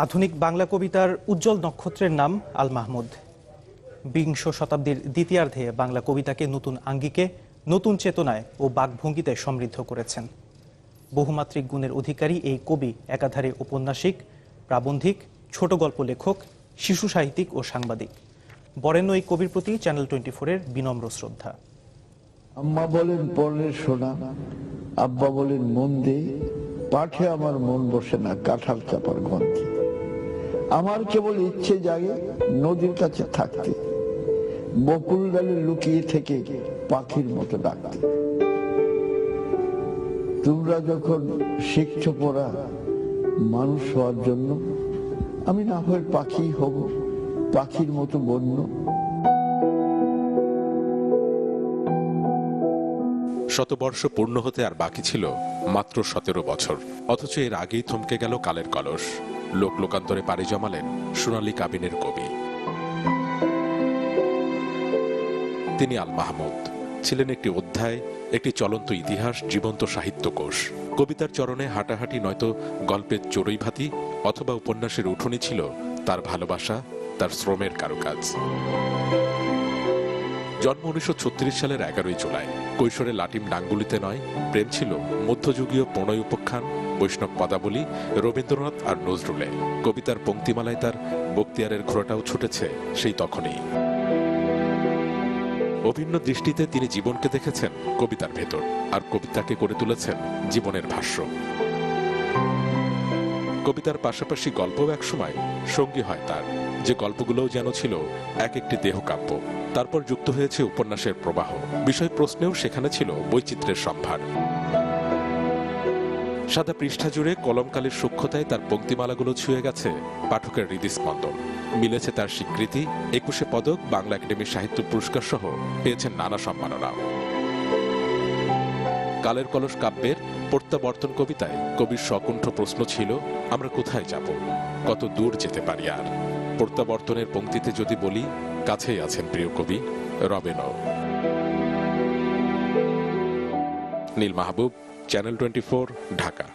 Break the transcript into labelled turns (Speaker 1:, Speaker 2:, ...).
Speaker 1: আধুনিক বাংলা কবিতার উজ্জ্বল নক্ষত্রের নাম আল মাহমুদ। বিংশ শতাব্দীর দ্বিতীয়ার্ধে বাংলা কবিতাকে নতুন আঙ্গিকে, নতুন চেতনায় ও বাকভঙ্গিতে সমৃদ্ধ করেছেন। বহুমাত্রিক গুণের অধিকারী এই কবি একাধারে ঔপন্যাসিক, প্রাবন্ধিক, ছোট গল্প লেখক, শিশু সাহিত্যিক ও সাংবাদিক। বরেণ্য এই কবির প্রতি চ্যানেল 24-এর বিনম্র শ্রদ্ধা।
Speaker 2: আম্মা বলেন পরনের সোনা, আব্বা বলেন মন দে, পাঠে আমার মন বসে না কাঁঠাল চাপার গন্ধে। আমার কেবল ইচ্ছে জাগে নদীর কাছে থাকতে, বকুল ডালে লুকিয়ে থেকে পাখির মতো ডাকতে। তোমরা যখন শিখছো পড়া মানুষ হওয়ার জন্য, আমি না হয় পাখি হব, পাখির মতো বন্য।
Speaker 3: শতবর্ষ পূর্ণ হতে আর বাকি ছিল মাত্র 17 বছর, অথচ এর আগেই থমকে গেল কালের কলস। লোক লোকান্তরে পাড়ি জমালেন সোনালী কাবিনের কবি। তিনি আল মাহমুদ ছিলেন একটি অধ্যায়, একটি চলন্ত ইতিহাস, জীবন্ত সাহিত্যকোষ। কবিতার চরণে হাঁটাহাঁটি নয়তো গল্পের চড়ুই ভাতি অথবা উপন্যাসের উঠোনি ছিল তার ভালোবাসা, তার শ্রমের কারুকাজ। জন্ম 1936 সালের 11 জুলাই। কৈশোরে লাটিম ডাঙ্গুলিতে নয়, প্রেম ছিল মধ্যযুগীয় প্রণয় উপাখ্যান, বৈষ্ণব পদাবলী, রবীন্দ্রনাথ আর নজরুলে। কবিতার পংক্তিমালায় তার বক্তিয়ারের ঘোড়াটাও ছুটেছে সেই তখনই। অভিন্ন দৃষ্টিতে তিনি জীবনকে দেখেছেন কবিতার ভেতর, আর কবিতাকে করে তুলেছেন জীবনের ভাষ্য। কবিতার পাশাপাশি গল্পও একসময় সঙ্গী হয় তার, যে গল্পগুলোও যেন ছিল এক একটি দেহকাব্য। তারপর যুক্ত হয়েছে উপন্যাসের প্রবাহ, বিষয় প্রশ্নেও সেখানে ছিল বৈচিত্র্যের সম্ভার। সাদা পৃষ্ঠা জুড়ে কলমকালীর সূক্ষ্মতায় তার পংক্তিমালাগুলো ছুঁয়ে গেছে পাঠকের হৃদস্পন্দন। মিলেছে তার স্বীকৃতি, 21 পদক, বাংলা একাডেমি সাহিত্য পুরস্কার সহ পেয়েছেন নানা সম্মাননা। কালের কলস কাব্যের প্রত্যাবর্তন কবিতায় কবির সকণ্ঠ প্রশ্ন ছিল, আমরা কোথায় যাব, কত দূর যেতে পারি আর। প্রত্যাবর্তনের পংক্তিতে যদি বলি, কাছেই আছেন প্রিয় কবি, রবেন। নীল মাহবুব, চ্যানেল 24, ঢাকা।